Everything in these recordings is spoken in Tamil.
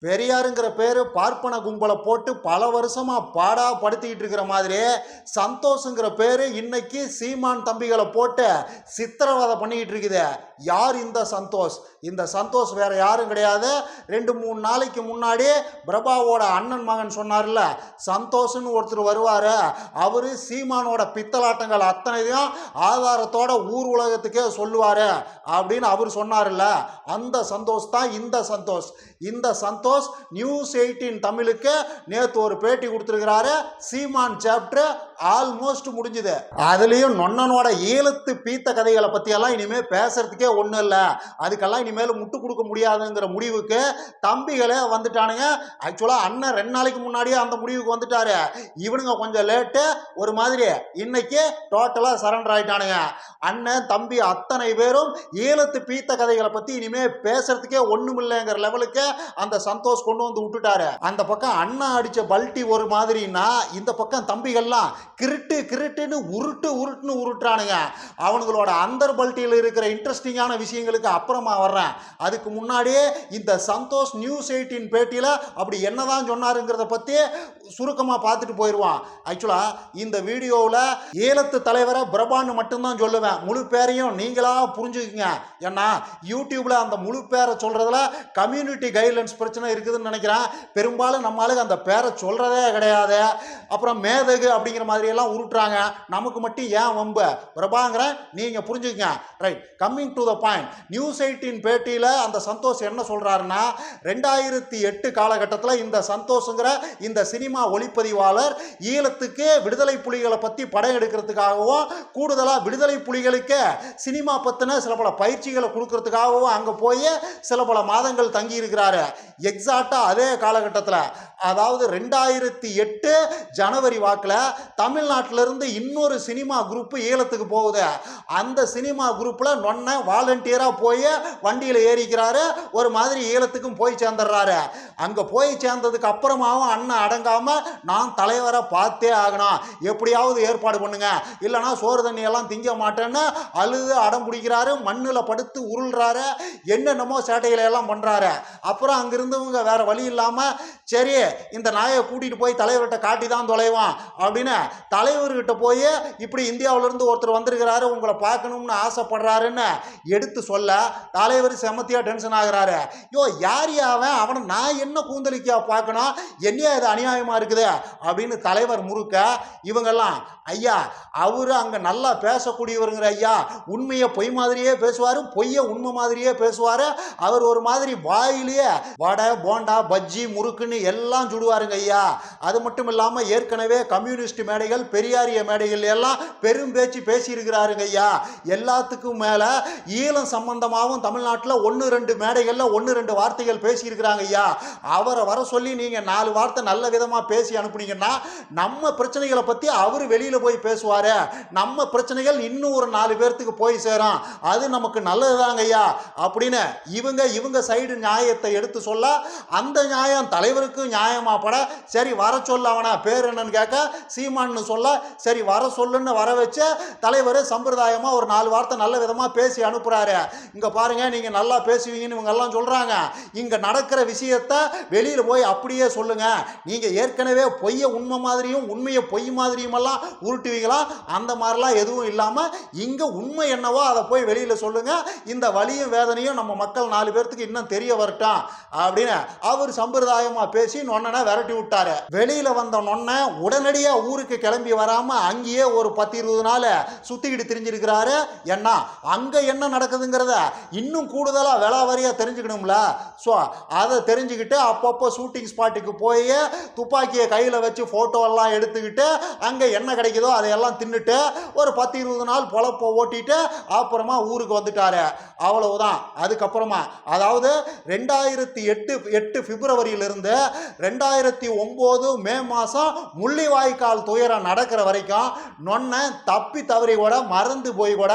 பெரியாருங்கிற பேரு பார்ப்பன கும்பலை போட்டு பல வருஷமா பாடா படுத்திக்கிட்டு இருக்கிற மாதிரி சந்தோஷங்கிற பேரு இன்னைக்கு சீமான் தம்பிகளை போட்டு சித்திரவதை பண்ணிக்கிட்டு இருக்குது. யார் இந்த சந்தோஷ்? இந்த சந்தோஷ் வேற யாரும் கிடையாது. 2-3 நாளைக்கு முன்னாடி பிரபாவோட அண்ணன் மகன் சொன்னார்ல, சந்தோஷ்னு ஒருத்தர் வருவாரு, அவரு சீமானோட பித்தலாட்டங்கள் அத்தனையும் ஆதாரத்தோட ஊர் உலகத்துக்கே சொல்லுவாரு அப்படின்னு அவர் சொன்னார்ல, அந்த சந்தோஷ் தான் இந்த சந்தோஷ். இந்த சந்தோஷ் நியூஸ் 18 தமிழுக்கு நேத்து ஒரு பேட்டி கொடுத்திருக்கிறாரு. சீமான் சாப்டர் ஆல்மோஸ்ட் முடிஞ்சது. அதுலயும் நொன்னனோட ஈழத்து பீத்த கதைகளை பத்தி எல்லாம் இனிமே பேசுறதுக்கே ஒண்ணும் இல்ல, அதுக்கெல்லாம் இனிமேல் முட்டு கொடுக்க முடியாதுங்கிற முடிவுக்கு தம்பிகளே வந்துட்டானுங்க. ஆக்சுவலா அண்ணன் 2 நாளைக்கு முன்னாடியே அந்த முடிவுக்கு வந்துட்டாரு. இவனுங்க கொஞ்சம் லேட்டு, ஒரு மாதிரி இன்னைக்கு டோட்டலா சரண்டர் ஆயிட்டானுங்க. அண்ணன் தம்பி அத்தனை பேரும் ஈழத்து பீத்த கதைகளை பத்தி இனிமே பேசுறதுக்கே ஒண்ணும் இல்லைங்கிற லெவலுக்கு அந்த சந்தோஷ் கொண்டு வந்து விட்டுட்டாரு. அந்த பக்கம் அண்ணா அடிச்ச பல்ட்டி ஒரு மாதிரின்னா, இந்த பக்கம் தம்பிகள்லாம் கிருட்டுன்னு உருட்டுன்னு உருட்டுறானுங்க. அவங்களோட அந்தர் பல்ட்டியில் இருக்கிற இன்ட்ரெஸ்டிங்கான விஷயங்களுக்கு அப்புறமா வர்றேன். அதுக்கு முன்னாடியே இந்த சந்தோஷ் நியூஸ் 18 பேட்டியில அப்படி என்னதான் சொன்னாருங்கிறத பத்தி சுருக்கமா பார்த்துட்டு போயிடுவான். ஆக்சுவலா இந்த வீடியோவில் ஈழத்து தலைவரை பிரபான்னு மட்டும்தான் சொல்லுவேன். முழு பேரையும் நீங்களா புரிஞ்சுக்குங்க. ஏன்னா யூடியூப்ல அந்த முழு பேரை சொல்றதுல கம்யூனிட்டி கைட்லைன்ஸ் பிரச்சனை இருக்குதுன்னு நினைக்கிறேன். பெரும்பாலும் நம்மளுக்கு அந்த பேரை சொல்றதே கிடையாது. அப்புறம் மேதகு அப்படிங்கிற மாதிரி எல்லாம் உருட்டுறாங்க. நமக்கு மட்டும் ஏன் வம்பு? பிரபாங்கிற நீங்க புரிஞ்சுக்குங்க. Right, coming to the point. News 18 பேட்டியில அந்த சந்தோஷ் என்ன சொல்றாருன்னா, 2008 காலகட்டத்தில் இந்த சந்தோஷங்கிற இந்த சினிமா ஒளிப்பதிவாளர் ஈழத்துக்கு விடுதலை புலிகளை பத்தி படம் எடுக்கிறதுக்காகவும் கூடுதலா விடுதலை புலிகளுக்கு சினிமா பத்தின சில பல பயிற்சிகளை கொடுக்கறதுக்காகவும் அங்க போய் சில பல மாதங்கள் தங்கி இருக்கிறாரு. எக்ஸாக்டா அதே காலகட்டத்தில், அதாவது 2008 ஜனவரி வாக்கில் தமிழ்நாட்டிலிருந்து இன்னொரு சினிமா குரூப் ஈழத்துக்கு போகுது. அந்த சினிமா குரூப்ல நொன்ன வாலண்டியரா போய் வண்டியில் ஏறிக்கிறாரு. ஒரு மாதிரி ஈழத்துக்கும் போய் சேர்ந்துடுறாரு. அங்க போய் சேர்ந்ததுக்கு அப்புறமாவும் அண்ணன் அடங்காம, நான் தலைவரை பார்த்தே ஆகணும், எப்படியாவது ஏற்பாடு பண்ணுங்க, இல்லைனா சோறு தண்ணி எல்லாம் திங்க மாட்டேன்னு அழுது அடம் பிடிக்கிறாரு. மண்ணில் படுத்து உருள்றாரு, என்னென்னமோ சேட்டைகளை எல்லாம் பண்றாரு. அப்புறம் அங்கிருந்தவங்க வேற வழி இல்லாம, சரி இந்த நாயை கூட்டிட்டு போய் தலைவர்கிட்ட காட்டி தான் தொலைவான் அப்படின்னு தலைவர்கிட்ட போய், இப்படி இந்தியாவிலிருந்து ஒருத்தர் வந்திருக்கிறாரு, உங்களை பார்க்கணும்னு ஆசைப்படுறாருன்னு எடுத்து சொல்ல தலைவர் செமத்தியா டென்ஷன் ஆகிறாரு. யோ யார் அவன்? அவனை நான் என்ன கூந்தலிக்கா பார்க்கணும்? என்னையா இது அநியாயமா இருக்குது அப்படின்னு தலைவர் முறுக்க, இவங்கெல்லாம் ஐயா அவரு அங்க நல்லா பேசக்கூடியவருங்கிற ஐயா, உண்மையை பொய் மாதிரியே பேசுவாரு, பொய்ய உண்மை மாதிரியே பேசுவாரு. அவர் ஒரு மாதிரி வாயிலேயே வடை போண்டா பஜ்ஜி முறுக்குன்னு எல்லாம் சுடுவாருங்க ஐயா. அது மட்டும் இல்லாம ஏற்கனவே கம்யூனிஸ்ட் மேடைகள் பெரியாரிய மேடைகள் எல்லாம் பெரும் பேச்சு பேசி இருக்கிறாருங்க ஐயா. எல்லாத்துக்கும் மேல ஈழம் சம்பந்தமாகவும் தமிழ்நாட்டில் 1-2 மேடைகள்ல 1-2 வார்த்தைகள் பேசி இருக்கிறாங்க ஐயா. அவரை வர சொல்லி நீங்க 4 வார்த்தை நல்ல விதமா பேசி அனுப்புனீங்கன்னா நம்ம பிரச்சனைகளை பத்தி அவரு வெளியில போய் பேசுவாரு, நம்ம பிரச்சனைகள் இன்னும் ஒரு 4 பேர்த்துக்கு போய் சேரும், அது நமக்கு நல்லதுதாங்க ஐயா அப்படின்னு இவங்க சைடு நியாயத்தை எடுத்து சொல்ல, அந்த நியாயம் தலைவருக்கு நியாயமா பட, சரி வர சொல்ல, அவனா பேர் என்னன்னு கேட்க சீமான்னு சொல்ல, சரி வர சொல்லுன்னு வர வச்சு தலைவர் சம்பிரதாயமா ஒரு 4 வார்த்தை நல்ல விதமா பேசி அனுப்புறாரு. இங்க பாருங்க, நீங்க நல்லா பேசுவீங்கன்னு இவங்க எல்லாம் சொல்றாங்க. இங்க நடக்கிற விஷயத்த வெளியில போய் அப்படியே சொல்லுங்க. நீங்க ஏற்கனவே பொய்ய உண்மை மாதிரியும் உண்மையை பொய் மாதிரியும் எல்லாம் உருட்டுவீங்களா? அந்த மாதிரிலாம் எதுவும் இல்லாம இங்க உண்மை என்னவோ அதை போய் வெளியில சொல்லுங்க. இந்த வலியும் வேதனையும் நம்ம மக்கள் 4 பேர்த்துக்கு இன்னும் தெரிய வரட்டும் அப்படின்னு அவர் சம்பிரதாயமா பேசி நொன்னனை விரட்டி விட்டாரு. வெளியில வந்த நொன்ன உடனடியா ஊருக்கு கிளம்பி வராம அங்கேயே ஒரு 10-20 நாள் சுத்திக்கிட்டு தெரிஞ்சிருக்கிறாரு. ஏன்னா அங்க என்ன நடக்குதுங்கிறத இன்னும் கூடுதலா விலாவாரியா தெரிஞ்சுக்கணும்ல. ஸோ அதை தெரிஞ்சுக்கிட்டு அப்பப்போ ஷூட்டிங் ஸ்பாட்டுக்கு போய் துப்பாக்கியை கையில் வச்சு ஃபோட்டோ எல்லாம் எடுத்துக்கிட்டு அங்கே என்ன கிடைக்குதோ அதையெல்லாம் தின்னுட்டு ஒரு 10-20 நாள் பொழப்ப ஓட்டிட்டு அப்புறமா ஊருக்கு வந்துட்டாரு. அவ்வளவுதான். அதுக்கப்புறமா, அதாவது 2008 பிப்ரவரியிலிருந்து 2009 மே மாதம் முள்ளிவாய்க்கால் துயரம் நடக்கிற வரைக்கும் நொன்ன தப்பி தவறி கூட மறந்து போய் கூட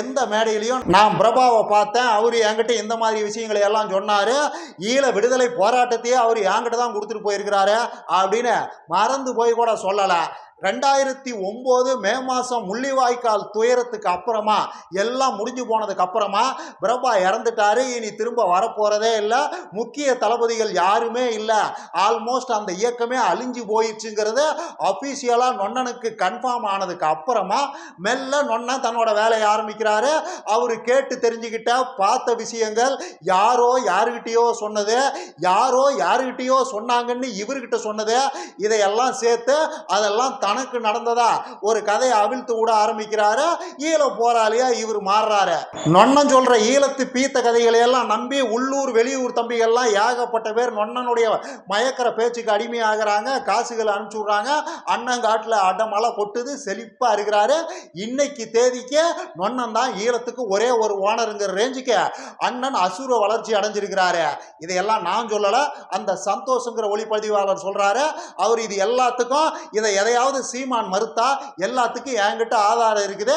எந்த மேடையிலையும் நான் பிரபாவை பார்த்தேன், அவரு என்கிட்ட இந்த மாதிரி விஷயங்களை எல்லாம் சொன்னாரு, ஈழ விடுதலை போராட்டத்தையே அவர் என்கிட்ட தான் கொடுத்துட்டு போயிருக்கிறாரு அப்படின்னு மறந்து போய் கூட சொல்லலை. 2009 மே மாதம் முள்ளிவாய்க்கால் துயரத்துக்கு அப்புறமா எல்லாம் முடிஞ்சு போனதுக்கு அப்புறமா பிரபா இறந்துட்டாரு. இனி திரும்ப வரப்போறதே இல்லை, முக்கிய தளபதிகள் யாருமே இல்லை, ஆல்மோஸ்ட் அந்த இயக்கமே அழிஞ்சு போயிடுச்சுங்கிறது அபிஷியலாக நொண்ணனுக்கு கன்ஃபார்ம் ஆனதுக்கு அப்புறமா மெல்ல நொண்ணன் தன்னோட வேலையை ஆரம்பிக்கிறாரு. அவரு கேட்டு தெரிஞ்சுக்கிட்ட பார்த்த விஷயங்கள் யாரோ யாருகிட்டயோ சொன்னது, யாரோ யாருகிட்டயோ சொன்னாங்கன்னு இவர்கிட்ட சொன்னது, இதையெல்லாம் சேர்த்து அதெல்லாம் தனக்கு நடந்ததா ஒரு கதையை அவிழ்த்து விட ஆரம்பிக்கிறாரு. ஈழ போராளியா இவர் மாறுறாரு. நொண்ணன் சொல்ற ஈழத்து பீத்த கதைகளை எல்லாம் நம்பி உள்ளூர் வெளியூர் தம்பிகள்லாம் ஏகப்பட்ட பேர் நொண்ணனுடைய மயக்கிற பேச்சுக்கு அடிமையாகிறாங்க. காசுகளை அனுப்பிச்சு விடுறாங்க. அண்ணங்காட்டில் அடமலை கொட்டுது, செழிப்பா இருக்கிறாரு. இன்னைக்கு தேதிக்கு நொண்ணன் தான் ஈழத்துக்கு ஒரே ஒரு ஓனருங்கிற ரேஞ்சுக்கு அண்ணன் அசுர வளர்ச்சி அடைஞ்சிருக்கிறாரு. இதையெல்லாம் நான் சொல்லல, அந்த சந்தோஷங்கிற ஒளிப்பதிவாளர் சொல்றாரு. அவர் இது எல்லாத்துக்கும் இதை எதையாவது சீமான் மறுத்தா எல்லாத்துக்கும் என்கிட்ட ஆதாரம் இருக்குது,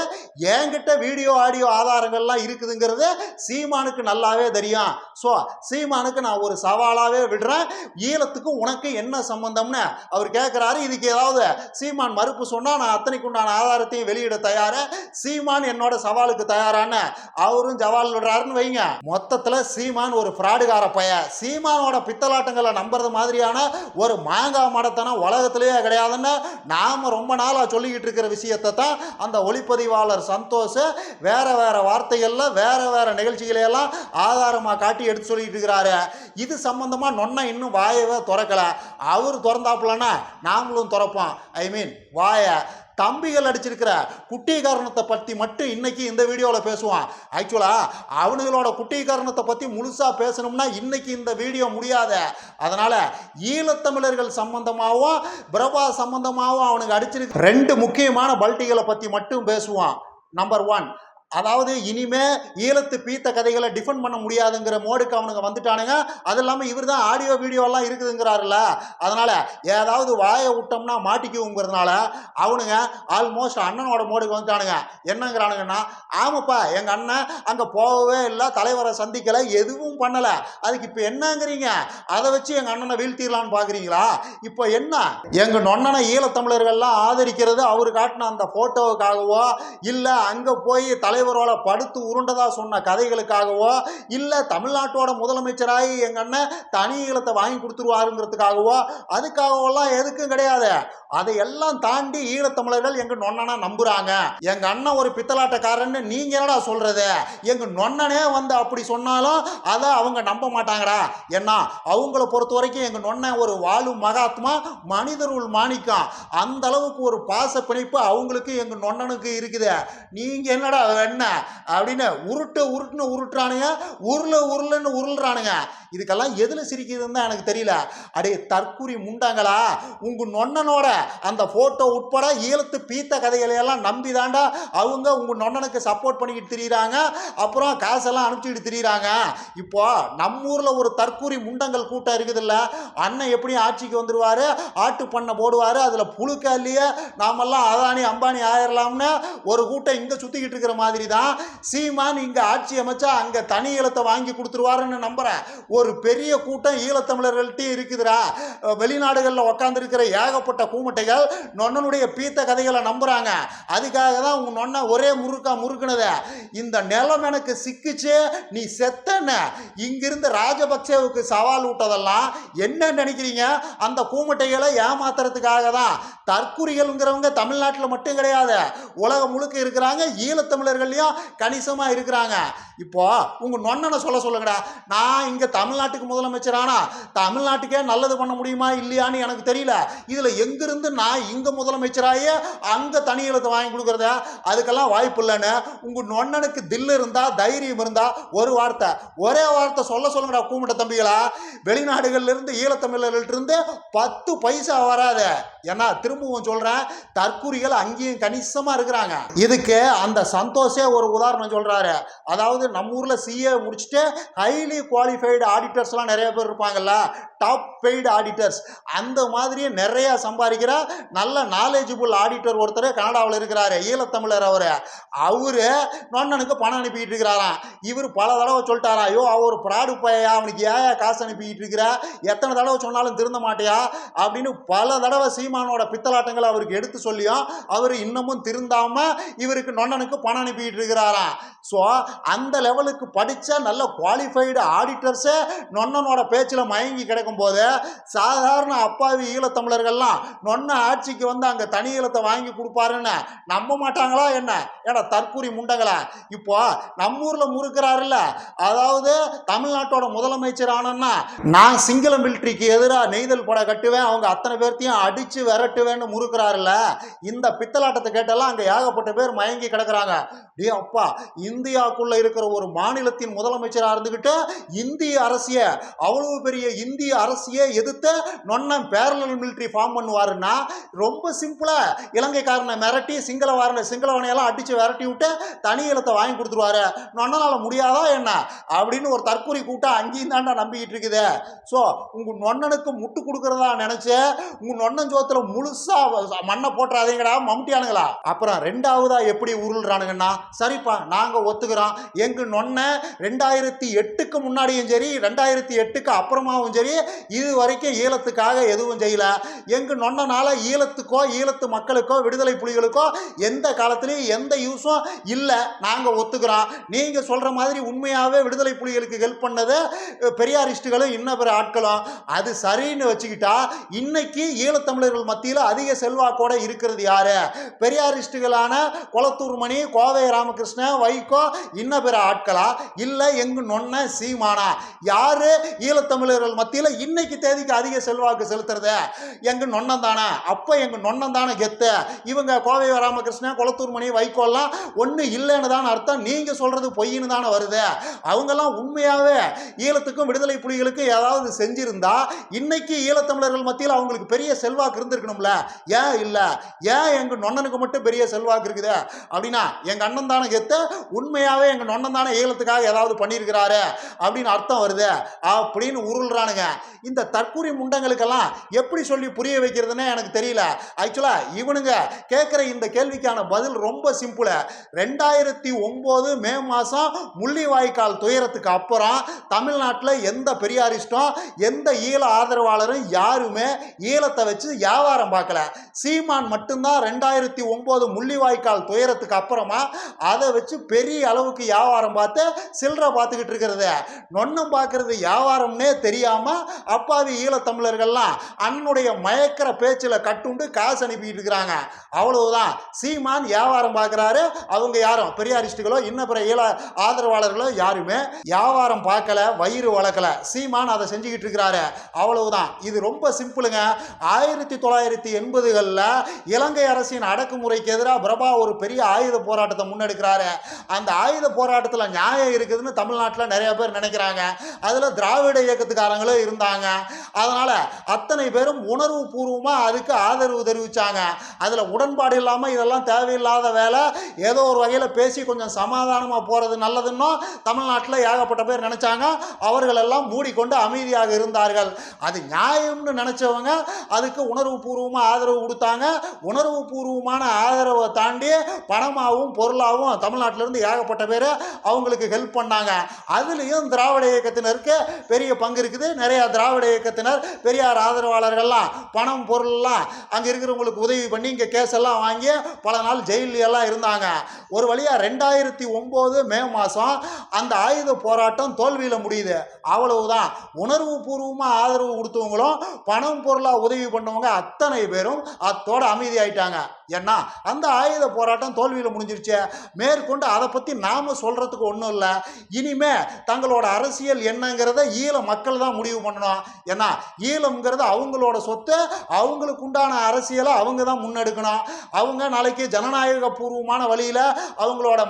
என்கிட்ட வீடியோ ஆடியோ ஆதாரங்கள்லாம் இருக்குதுங்கிறது சீமானுக்கு நல்லாவே தெரியும். ஸோ சீமானுக்கு நான் ஒரு சவாலாகவே விடுறேன், ஈழத்துக்கு உனக்கு என்ன சம்பந்தம்னு அவர் கேட்குறாரு. இதுக்கு ஏதாவது சீமான் மறுப்பு சொன்னால் நான் அத்தனைக்கு உண்டான ஆதாரத்தையும் வெளியிட தயாரு, சீமான் என்னோட சவாலுக்கு தயாரான்னு அவரும் சவால் விடுறாருன்னு வைங்க. மொத்தத்தில் சீமான் ஒரு ஃப்ராடுகார பைய. சீமானோட பித்தலாட்டங்களை நம்புறது மாதிரியான ஒரு மாங்காய் மடத்தனம் உலகத்திலேயே கிடையாதுன்னு நாம ரொம்ப நாளாக சொல்லிக்கிட்டு இருக்கிற விஷயத்தை தான் அந்த ஒளிப்பதிவாளர் சந்தோஷ் வேற வேற வார்த்தைகள்ல வேற வேற நிகழ்ச்சிகளையெல்லாம் ஆதாரமாக காட்டி எடுத்து சொல்லிட்டு இருக்கிறாரு. இது சம்பந்தமா நொண்ண இன்னும் வாயவே திறக்கல. அவர் திறந்தாப்புலன்னா நாமளும் திறப்போம். ஐ மீன் வாய. தம்பிகள் அடிச்சிருக்கிற குட்டி காரணத்தை பற்றி மட்டும் இன்னைக்கு இந்த வீடியோவில் பேசுவான். ஆக்சுவலாக அவனுங்களோட குட்டி காரணத்தை பற்றி முழுசாக பேசணும்னா இன்னைக்கு இந்த வீடியோ முடியாத. அதனால் ஈழத்தமிழர்கள் சம்பந்தமாகவும் பிரபா சம்பந்தமாகவும் அவனுக்கு அடிச்சிருக்க 2 முக்கியமான பல்ட்டிகளை பற்றி மட்டும் பேசுவான். நம்பர் 1, அதாவது இனிமே ஈழத்து பீத்த கதைகளை டிஃபெண்ட் பண்ண முடியாதுங்கிற மோடுக்கு அவனுங்க வந்துட்டானுங்க. அது இல்லாமல் இவர் தான் ஆடியோ வீடியோலாம் இருக்குதுங்கிறாருல்ல, அதனால் ஏதாவது வாயை விட்டோம்னா மாட்டிக்குங்கிறதுனால அவனுங்க ஆல்மோஸ்ட் அண்ணனோட மோடுக்கு வந்துட்டானுங்க. என்னங்கிறானுங்கன்னா, ஆமாப்பா எங்கள் அண்ணன் அங்கே போகவே இல்லை, தலைவரை சந்திக்கலை, எதுவும் பண்ணலை, அதுக்கு இப்போ என்னங்கிறீங்க, அதை வச்சு எங்கள் அண்ணனை வீழ்த்திடலான்னு பார்க்குறீங்களா? இப்போ என்ன, எங்கள் நொண்ணனை ஈழத்தமிழர்கள்லாம் ஆதரிக்கிறது அவர் காட்டின அந்த ஃபோட்டோவுக்காகவோ இல்லை அங்கே போய் தலைவரோட படுத்து உருண்டதா சொன்ன கதைகளுக்காகவோ இல்லை தமிழ்நாட்டோட முதலமைச்சராகி எங்க அண்ணன் தனி ஈழத்தை வாங்கி கொடுத்துருவாருங்கிறதுக்காகவோ அதுக்காகவெல்லாம் எதுக்கும் கிடையாது. அதையெல்லாம் தாண்டி ஈழத்தமிழர்கள் எங்க நொண்ணனை நம்புறாங்க. எங்க அண்ணன் ஒரு பித்தலாட்டக்காரன்னு நீங்க என்னடா சொல்றது? எங்க நொண்ணனே வந்து அப்படி சொன்னாலும் அதை அவங்க நம்ப மாட்டாங்கடா. ஏன்னா அவங்கள பொறுத்த வரைக்கும் எங்க நொண்ணன் ஒரு வாழும் மகாத்மா, மனிதருள் மாணிக்கம். அந்த அளவுக்கு ஒரு பாச பிணைப்பு அவங்களுக்கு எங்க நொண்ணனுக்கு இருக்குது. நீங்க என்னடா என்ன அப்படின்னு உருட்டுன்னு உருட்டுறானுங்க, உருளுன்னு உருள்றானுங்க. இதுக்கெல்லாம் எதுல சிரிக்குதுன்னு தான் எனக்கு தெரியல. அடே தற்குறி முண்டாங்களா, உங்க நொண்ணனோட அந்த போட்டோ உட்பட ஈழத்து பீத்த கதைகளையெல்லாம் நம்பி தாண்டா அவங்க உங்க நொண்ணனுக்கு சப்போர்ட் பண்ணிக்கிட்டு திரியிறாங்க, அப்புறம் காசெல்லாம் அனுப்பிச்சுட்டு திரியிறாங்க. இப்போ நம்ம ஊர்ல ஒரு தற்குறி முண்டங்கள் கூட்டம் இருக்குதுல்ல, அண்ணன் எப்படி ஆட்சிக்கு வந்துருவாரு, ஆட்டு பண்ண போடுவாரு, அதுல புழுக்காலியே நாமெல்லாம் அதானி அம்பானி ஆயிரலாம்னு ஒரு கூட்டம் இங்க சுத்திக்கிட்டு இருக்கிற மாதிரி தான் சீமான் இங்க ஆட்சி அமைச்சா அங்க தனி ஈழத்தை வாங்கி கொடுத்துருவாருன்னு நம்புறேன். ஒரு பெரிய கூட்டம் ஈழத்தமிழர்கள்ட்டே இருக்குதுடா. வெளிநாடுகளில் உட்கார்ந்து இருக்கிற ஏகப்பட்ட கூமட்டைகள் நொண்ணனுடைய பீத்த கதைகளை நம்புறாங்க. அதுக்காக தான் உங்க நொண்ண ஒரே முறுக்குனது. இந்த நிலம் எனக்கு சிக்கிச்சு, நீ செத்தன இங்கிருந்து ராஜபக்சேவுக்கு சவால் விட்டதெல்லாம் என்ன நினைக்கிறீங்க? அந்த கூமட்டைகளை ஏமாத்துறதுக்காக தான். தற்குறிகள்ங்கிறவங்க தமிழ்நாட்டில் மட்டும் கிடையாது, உலகம் முழுக்க இருக்கிறாங்க, ஈழத்தமிழர்கள்லையும் கணிசமா இருக்கிறாங்க. இப்போ உங்க நொண்ணனை சொல்லுங்கடா, நான் இங்க தமிழ்நாட்டுக்கு முதலமைச்சரானா தமிழ்நாட்டுக்கே நல்லது பண்ண முடியுமா இல்லையான்னு எனக்கு தெரியல. இதுல எங்கிருந்து நான் இங்க முதலமைச்சராயே அங்க தனி ஈழத்தை வாங்கி கொடுக்கறத? அதுக்கெல்லாம் வாய்ப்பு இல்லைன்னு உங்க நொண்ணனுக்கு தில்லு இருந்தா தைரியம் இருந்தா ஒரே வார்த்தை சொல்லுங்கடா கூமிட்ட தம்பிகளா. வெளிநாடுகள்ல இருந்து ஈழத்தமிழர்கள்ட்ட இருந்து 10 பைசா வராத. ஏன்னா திரும்பவும் சொல்றேன், தற்குறிகள் அங்கேயும் கணிசமா இருக்கிறாங்க. இதுக்கு அந்த சந்தோஷே ஒரு உதாரணம் சொல்றாரு. அதாவது நம்ம ஊர்ல சிஏ முடிச்சுட்டு ஹைலி குவாலிஃபைடு ஆடிட்டர்ஸ்லாம் நிறைய பேர் இருப்பாங்கல்ல, டாப் பெய்டு ஆடிட்டர்ஸ். அந்த மாதிரியே நிறைய சம்பாதிக்கிற நல்ல நாலேஜபிள் ஆடிட்டர் ஒருத்தர் கனடாவில் இருக்கிறாரு, ஈழத்தமிழர். அவரு நொண்ணனுக்கு பணம் அனுப்பிட்டு இருக்கிறாராம். இவர் பல தடவை சொல்லிட்டாரா, ஐயோ அவர் பிராடு பையா, அவனுக்கு ஏன் காசு அனுப்பிட்டு இருக்கிற, எத்தனை தடவை சொன்னாலும் திருந்த மாட்டியா அப்படின்னு பல தடவை சீமானோட பித்தலாட்டங்களை அவருக்கு எடுத்து சொல்லியும் அவர் இன்னமும் திருந்தாம இவருக்கு நொண்ணனுக்கு பணம் அனுப்பிட்டு இருக்கிறாராம். ஸோ அந்த லெவலுக்கு படித்த நல்ல குவாலிஃபைடு ஆடிட்டர்ஸே நொண்ணனோட பேச்சில் மயங்கி கிடக்கும் போது சாதாரண அப்பாவி ஈழத்தமிழர்கள்லாம் நொண்ண ஆட்சிக்கு வந்து அங்கே தனி ஈழத்தை வாங்கி கொடுப்பாருன்னு நம்ப மாட்டாங்களா என்ன? ஏன்னா தற்கூரி முண்டங்களா. இப்போ நம்ம ஊரில் முறுக்கிறாருல்ல, அதாவது தமிழ்நாட்டோட முதலமைச்சர் ஆனன்னா நான் சிங்கள மிலிட்ரிக்கு எதிராக நெய்தல் பட கட்டுவேன், அவங்க அத்தனை பேர்த்தையும் அடித்து விரட்டுவேன்னு முறுக்கிறாருல்ல. இந்த பித்தலாட்டத்தை கேட்டெல்லாம் அங்கே ஏகப்பட்ட பேர் மயங்கி கிடக்குறாங்க. டே அப்பா, இந்தியாவுக்குள்ள இருக்கிற ஒரு மாநிலத்தின் முதலமைச்சராக இருந்துகிட்டு இந்திய அரசிய, அவ்வளவு பெரிய இந்திய அரசியை எதிர்த்து நொண்ணன் பேரலல் மிலிட்ரி ஃபார்ம் பண்ணுவாருன்னா ரொம்ப சிம்பிளா இலங்கைக்காரனை மிரட்டி சிங்களவனையெல்லாம் அடிச்சு விரட்டி விட்டு தனி ஈழத்தை வாங்கி கொடுத்துருவாரு. நொண்ணனால முடியாதா என்ன அப்படின்னு ஒரு தற்கொலை கூட்டம் அங்கேயும் தாண்டா நம்பிக்கிட்டு இருக்குது. ஸோ உங்க நொண்ணனுக்கு முட்டு கொடுக்கறதா நினைச்சு உங்க நொண்ணன் சோத்துல முழுசா மண்ணை போட்டுறாதீங்கடா மம்முட்டியானுங்களா. அப்புறம் ரெண்டாவதா எப்படி உருள்றானுங்கன்னா, சரிப்பா நாங்க ஒத்துக்கிறோம், எங்க நொண்ண 2008க்கு முன்னாடியும் சரி 2008க்கு அப்புறமாவும் சரி இது வரைக்கும் ஈழத்துக்காக எதுவும் செய்யல. எங்க நொண்ணனால ஈழத்துக்கோ ஈழத்து மக்களுக்கோ விடுதலை புலிகளுக்கோ எந்த காலத்திலையும் எந்த யூஸும் இல்லை, நாங்க ஒத்துக்கிறோம். நீங்க சொல்ற மாதிரி உண்மையாவே விடுதலை புலிகளுக்கு ஹெல்ப் பண்ணது பெரியாரிஸ்டுகளும் இன்னும் பிற ஆட்களும், அது சரின்னு வச்சுக்கிட்டா இன்னைக்கு ஈழத்தமிழர்கள் மத்தியில் அதிக செல்வாக்கோட இருக்கிறது யாரு? பெரியாரிஸ்டுகளான கொளத்தூர் மணி, கோவை ராமகிருஷ்ணன், வைகோ இன்னும் பிற ஆட்களா, இல்ல எங்கு நொண்ண சீமானா? யாரு ஈழத்தமிழர்கள் மத்தியில் இன்னைக்கு தேதிக்கு அதிக செல்வாக்கு செலுத்துறது? எங்க நொண்ணன் தானே. அப்ப எங்க நொண்ணன் தானே கெத்து. இவங்க கோவை ராமகிருஷ்ணன், கொளத்தூர் மணி, வைகோலாம் ஒண்ணு இல்லைன்னு தான் அர்த்தம். நீங்க சொல்றது பொய்ன்னு தானே வருது. அவங்கெல்லாம் உண்மையாவே ஈழத்துக்கும் விடுதலை புலிகளுக்கும் ஏதாவது செஞ்சிருந்தா இன்னைக்கு ஈழத்தமிழர்கள் மத்தியில் அவங்களுக்கு பெரிய செல்வாக்கு இருந்திருக்கணும்ல. ஏன் இல்ல? ஏன் எங்க நொண்ணனுக்கு மட்டும் பெரிய செல்வாக்கு இருக்குது அப்படின்னா எங்க அண்ணன் தானே கெத்து, உண்மையாவே எங்க நொண்ணன் தானே ஈழத்துக்காக ஏதாவது பண்ணியிருக்கிறாரு அப்படின்னு அர்த்தம் வருது அப்படின்னு உருள்றானுங்க. இந்த தற்கூரி முண்டங்களுக்கெல்லாம் எப்படி சொல்லி புரிய வைக்கிறதுன்னு எனக்கு தெரியல. ஆக்சுவலா இவனுங்க கேட்கிற இந்த கேள்விக்கான பதில் ரொம்ப சிம்பிள். 2009 மே மாசம் முள்ளிவாய்க்கால் துயரத்துக்கு அப்புறம் தமிழ்நாட்டில் எந்த பெரியாரிஸ்டும் எந்த ஈழ ஆதரவாளரும் யாருமே ஈழத்தை வச்சு வியாபாரம் பார்க்கல. சீமான் மட்டும்தான் 2009 முள்ளிவாய்க்கால் துயரத்துக்கு அப்புறமா அதை வச்சு பெரிய அளவுக்கு வியாபாரம் பார்த்து சில்லறை பார்த்துக்கிட்டு இருக்கிறது. நொன்னம் பார்க்கறது வியாபாரம்னே தெரியாம அப்பாவி ஈழத்தமிழர்கள்லாம் அண்ணனுடைய மயக்கிற பேச்சில் கட்டுண்டு காசு அனுப்பிட்டு இருக்கிறாங்க. அவ்வளவுதான். சீமான் வியாபாரம் பார்க்கிறாரு. அவங்க யாரும் பெரியாரிஸ்டுகளோ இன்னும் பிற ஈழ ஆதரவாளர்களோ யாருமே வியாபாரம் பார்க்கல, வயிறு வளர்க்கல. சீமான் அதை செஞ்சுக்கிட்டு இருக்கிறாரு. அவ்வளவுதான். இது ரொம்ப சிம்பிளுங்க. 1980களில் இலங்கை அரசின் அடக்குமுறைக்கு எதிராக பிரபா ஒரு பெரிய ஆயுத போராட்டத்தை முன்னெடுக்கிறாரு. அந்த ஆயுத போராட்டத்தில் நியாயம் இருக்குதுன்னு தமிழ்நாட்டில் நிறைய பேர் நினைக்கிறாங்க. அதில் திராவிட இயக்கத்துக்காரங்களும் இருந்தாங்க. அதனால அத்தனை பேரும் உணர்வு பூர்வமாக அதுக்கு ஆதரவு தெரிவித்தாங்க. அதில் உடன்பாடு இல்லாமல் இதெல்லாம் தேவையில்லாத வேலை, ஏதோ ஒரு வகையில் பேசி கொஞ்சம் சமாதானமாக போகிறது நல்லதுன்னு தமிழ்நாட்டில் ஏகப்பட்ட பேர் நினைச்சாங்க. அவர்கள் எல்லாம் மூடிக்கொண்டு அமைதியாக இருந்தார்கள். அது நியாயம்னு நினைச்சவங்க அதுக்கு உணர்வு பூர்வமாக ஆதரவு கொடுத்தாங்க. உணர்வு பூர்வமான ஆதரவை தாண்டி பணமாகவும் பொருளாகவும் தமிழ்நாட்டிலிருந்து ஏகப்பட்ட பேர் அவங்களுக்கு ஹெல்ப் பண்ணாங்க. அதுலேயும் திராவிட இயக்கத்தினருக்கு பெரிய பங்கு இருக்குது. நிறைய திராவிட இயக்கத்தினர் பெரியார் ஆதரவாளர்கள்லாம் பணம் பொருள்லாம் அங்கே இருக்கிறவங்களுக்கு உதவி பண்ணி இங்கே கேஸ் எல்லாம் வாங்கி பல நாள் ஜெயிலில் எல்லாம் இருந்தாங்க. ஒரு வழியாக 2009 மே மாதம் அந்த ஆயுத போராட்டம் தோல்வியில் முடியுது. அவ்வளவுதான். உணர்வு பூர்வமாக ஆதரவு கொடுத்தவங்களும் பணம் பொருளாக உதவி பண்ணவங்க அத்தனை பேரும் அத்தோட அமைதி ஆயிட்டாங்க. ஏன்னா அந்த ஆயுத போராட்டம் தோல்வியில் முடிஞ்சிருச்சு. மேற்கொண்டு அதை பற்றி நாம் சொல்கிறதுக்கு ஒன்றும் இல்லை. இனிமே தங்களோட அரசியல் என்னங்கிறத ஈழ மக்கள் தான் முடிவு பண்ணணும். ஏன்னா ஈழம்ங்கிறது அவங்களோட சொத்து, அவங்களுக்கு உண்டான அரசியலை அவங்க தான் முன்னெடுக்கணும். அவங்க நாளைக்கு ஜனநாயக பூர்வமான வழியில் அவங்களோட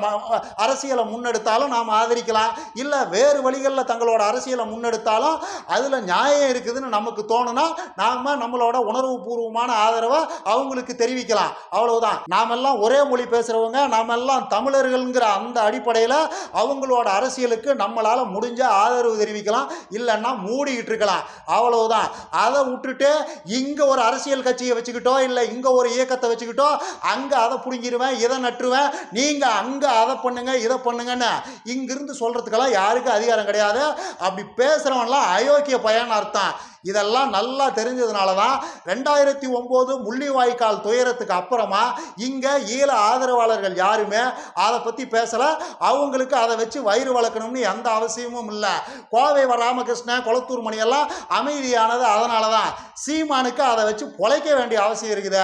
அரசியலை முன்னெடுத்தாலும் நாம் ஆதரிக்கலாம். இல்லை வேறு வழிகளில் தங்களோட அரசியலை முன்னெடுத்தாலும் அதில் நியாயம் இருக்குதுன்னு நமக்கு தோணுனா மூலமாக நாம் நம்மளோட உணர்வுபூர்வமான ஆதரவை அவங்களுக்கு தெரிவிக்கலாம். அவ்வளவுதான். நாமெல்லாம் ஒரே மொழி பேசுகிறவங்க, நாமெல்லாம் தமிழர்கள்ங்கிற அந்த அடிப்படையில் அவங்களோட அரசியலுக்கு நம்மளால் முடிஞ்ச ஆதரவு தெரிவிக்கலாம், இல்லைன்னா மூடிக்கிட்டு இருக்கலாம். அவ்வளவுதான். அதை விட்டுட்டு இங்கே ஒரு அரசியல் கட்சியை வச்சுக்கிட்டோ இல்லை இங்கே ஒரு இயக்கத்தை வச்சுக்கிட்டோ அங்கே அதை பிடுங்கிடுவேன், இதை நட்டுருவேன், நீங்கள் அங்கே அதை பண்ணுங்க இதை பண்ணுங்கன்னு இங்கிருந்து சொல்கிறதுக்கெல்லாம் யாருக்கும் அதிகாரம் கிடையாது. அப்படி பேசுகிறவன்லாம் அயோக்கிய பையன் அர்த்தம். இதெல்லாம் நல்லா தெரிஞ்சதுனால தான் 2009 முள்ளிவாய்க்கால் துயரத்துக்கு அப்புறமா இங்கே ஈழ ஆதரவாளர்கள் யாருமே அதை பற்றி பேசலை. அவங்களுக்கு அதை வச்சு வயிறு வளர்க்கணும்னு எந்த அவசியமும் இல்லை. கோவை ராமகிருஷ்ணன், கொளத்தூர் மணியெல்லாம் அமைதியானது அதனால தான். சீமானுக்கு அதை வச்சு பொழைக்க வேண்டிய அவசியம் இருக்குது.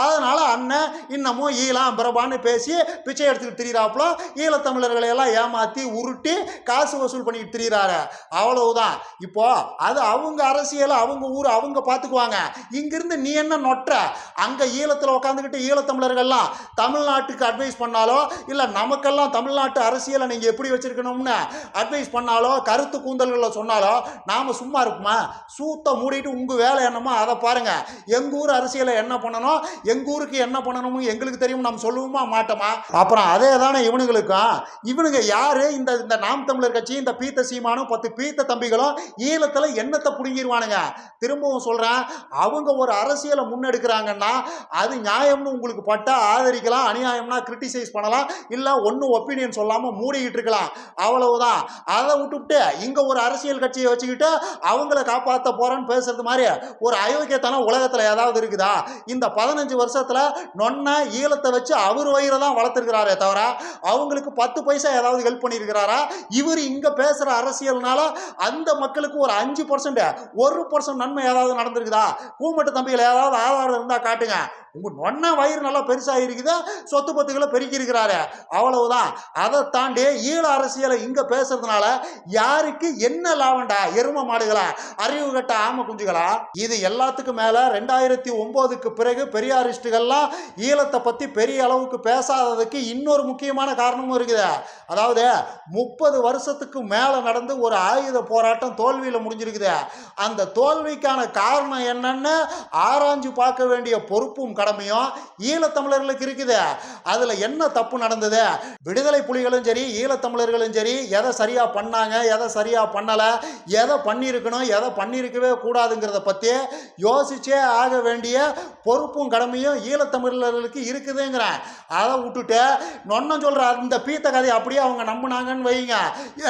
அதனால் அண்ணன் இன்னமும் ஈழம் பிரபான்னு பேசி பிச்சை எடுத்துக்கிட்டு திரிகிறாப்புல, ஈழத்தமிழர்களை எல்லாம் ஏமாற்றி உருட்டி காசு வசூல் பண்ணிக்கிட்டு திரிகிறாரு. அவ்வளவுதான். இப்போ அது அவங்க அரசியல், அவங்க ஊர் அவங்க பார்த்துக்குவாங்க. இங்கிருந்து நீ என்ன நொற்ற? அங்கே ஈழத்தில் உட்காந்துக்கிட்டு ஈழத்தமிழர்கள்லாம் தமிழ்நாட்டுக்கு அட்வைஸ் பண்ணாலோ இல்லை நமக்கெல்லாம் தமிழ்நாட்டு அரசியலை நீங்கள் எப்படி வச்சிருக்கணும்னு அட்வைஸ் பண்ணாலோ கருத்து கூந்தல்களை சொன்னாலோ நாம் சும்மா இருக்குமா? சூத்தை மூடிட்டு உங்கள் வேலை என்னமோ அதை பாருங்க. எங்கள் ஊர் அரசியலை என்ன பண்ணணும், எங்கள் ஊருக்கு என்ன பண்ணணும்னு எங்களுக்கு தெரியும், நம்ம சொல்லுவோமா மாட்டோமா? அப்புறம் அதே தானே இவனுங்களுக்கும். இவனுங்க யாரு? இந்த நாம் தமிழர் கட்சி, இந்த பீத்த சீமானும் 10 பீத்த தம்பிகளும் ஈழத்தில் என்னத்தை புடுங்கிடுவானுங்க. திரும்பவும் சொல்றேன், அவங்க ஒரு அரசியலை முன்னெடுக்கிறாங்கன்னா அது நியாயம்னு உங்களுக்கு பட்டா ஆதரிக்கலாம், அநியாயம்னா கிரிட்டிசைஸ் பண்ணலாம், இல்லை ஒன்றும் ஒப்பீனியன் சொல்லாமல் மூடிக்கிட்டு இருக்கலாம். அவ்வளவுதான். அதை விட்டுவிட்டு இங்கே ஒரு அரசியல் கட்சியை வச்சுக்கிட்டு அவங்கள காப்பாற்ற போறேன்னு பேசுறது மாதிரி ஒரு அயோக்கியத்தனம் உலகத்தில் ஏதாவது இருக்குதா? இந்த 15 வருஷத்தில் நொன்ன ஈழத்தை வச்சு அவர் வயிறை தான் வளர்த்துருக்கிறாரே தவிர அவங்களுக்கு 10 பைசா ஏதாவது ஹெல்ப் பண்ணியிருக்கிறாரா? இவர் இங்கே பேசுகிற அரசியல்னால அந்த மக்களுக்கு ஒரு 5% 1% நன்மை ஏதாவது நடந்திருக்குதா? கூமட்டு தம்பிகள் ஏதாவது ஆதாரம் இருந்தால் காட்டுங்க. உங்க நொன்ன வயிறு நல்லா பெருசாக இருக்குது, சொத்து பத்துக்களை பெருக்கி இருக்கிறாரு. அவ்வளவுதான். அதை தாண்டி ஈழ அரசியலை இங்க பேசுறதுனால யாருக்கு என்ன லாபம்டா? எரும மாடுகளா, அறிவு கட்ட ஆம குஞ்சுகளா? இது எல்லாத்துக்கும் மேல 2009க்கு பிறகு பெரியாரிஸ்டுகள்லாம் ஈழத்தை பத்தி பெரிய அளவுக்கு பேசாததுக்கு இன்னொரு முக்கியமான காரணமும் இருக்குது. அதாவது 30 வருஷத்துக்கு மேல நடந்து ஒரு ஆயுத போராட்டம் தோல்வியில் முடிஞ்சிருக்குது. அந்த தோல்விக்கான காரணம் என்னன்னு ஆராய்ஞ்சு பார்க்க வேண்டிய பொறுப்பும் கடமையும் ஈழத்தமிழர்களுக்கு இருக்குது. அதுல என்ன தப்பு நடந்தது? விடுதலை புலிகளும் சரி ஈழத்தமிழர்களும் சரி எதை சரியா பண்ணாங்க, எதை சரியா பண்ணல, எதை பண்ணியிருக்கணும், எதை பண்ணியிருக்கவே கூடாதுங்கிறத பத்தி யோசிச்சே ஆக வேண்டிய பொறுப்பும் கடமையும் ஈழத்தமிழர்களுக்கு இருக்குதுங்கிறேன். அதை விட்டுட்டு நொன்னம் சொல்ற அந்த பீத்த கதையை அப்படியே அவங்க நம்பினாங்கன்னு வைங்க,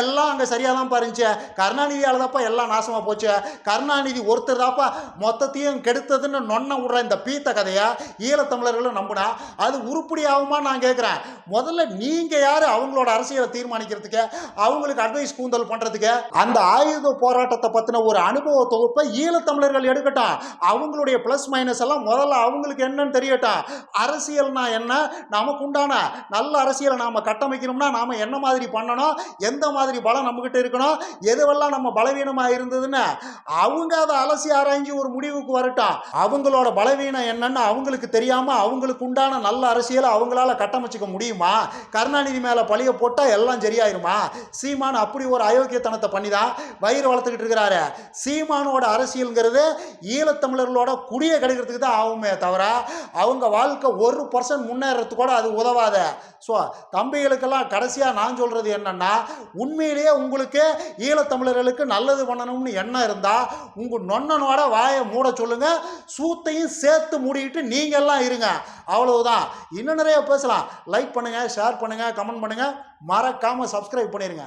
எல்லாம் அங்கே சரியாக தான் பாருந்துச்சு. கருணாநிதியால் தாப்பா எல்லாம் நாசமாக போச்சு, கருணாநிதி ஒருத்தர் தாப்பா மொத்தத்தையும் கெடுத்ததுன்னு நொன்ன விடுற இந்த பீத்த கதையை ஈழத்தமிழர்களும் நம்பினா அது உருப்படி ஆகுமா நான் கேட்குறேன். முதல்ல நீங்கள் யார் அவங்களோட அரசியலை தீர்மானிக்கிறதுக்கு, அவங்களுக்கு அட்வைஸ் கூந்தல் பண்ணுறதுக்கு? அந்த ஆயுத போராட்டத்தை பற்றின ஒரு அனுபவ தொகுப்பை ஈழத்தமிழர்கள் எடுக்கட்டும். அவங்களுடைய ப்ளஸ் மைனஸ் எல்லாம் முதல்ல அவங்களுக்கு என்னன்னு தெரியட்டும். அரசியல்னா என்ன, நமக்கு உண்டான நல்ல அரசியலை நாம் கட்டமைக்கணும்னா நாம் என்ன மாதிரி பண்ணணும், எந்த மாதிரி பலம் நம்மகிட்ட இருக்கணும், எதுவெல்லாம் நம்ம பலவீனமாக இருந்ததுன்னு அவங்க அதை அலசி ஆராய்ஞ்சு ஒரு முடிவுக்கு வரட்டும். அவங்களோட பலவீனம் என்னன்னு அவங்களுக்கு தெரியாம அவங்களுக்கு உண்டான நல்ல அரசியலை அவங்களால கட்டமைச்சுக்க முடியுமா? கருணாநிதி மேல பழிய போட்டா எல்லாம் சரியாயிருமா? சீமான் அப்படி ஒரு அயோக்கியத்தனத்தை பண்ணி தான் வயிறு வளர்த்துக்கிட்டு இருக்கிறாரு. சீமானோட அரசியல்ங்கிறது ஈழத்தமிழர்களோட குடியை கெடுக்கிறதுக்கு தான் ஆகுமே தவிர அவங்க வாழ்க்கை 1% முன்னேறதுக்கு கூட அது உதவாத. ஸோ தம்பிகளுக்கெல்லாம் கடைசியாக நான் சொல்றது என்னன்னா, உண்மையிலேயே உங்களுக்கு ஈழத்தமிழர்களுக்கு நல்லது பண்ணணும்னு எண்ணம் இருந்தால் உங்கள் நொன்னனோட வாயை மூட சொல்லுங்க, சூத்தையும் சேர்த்து மூடிக்கிட்டு நீங்கள்லாம் இருங்க. அவ்வளவுதான். இன்னும் நிறைய பேசலாம். லைக் பண்ணுங்க, ஷேர் பண்ணுங்க, கமெண்ட் பண்ணுங்க, மறக்காம சப்ஸ்கிரைப் பண்ணிருங்க.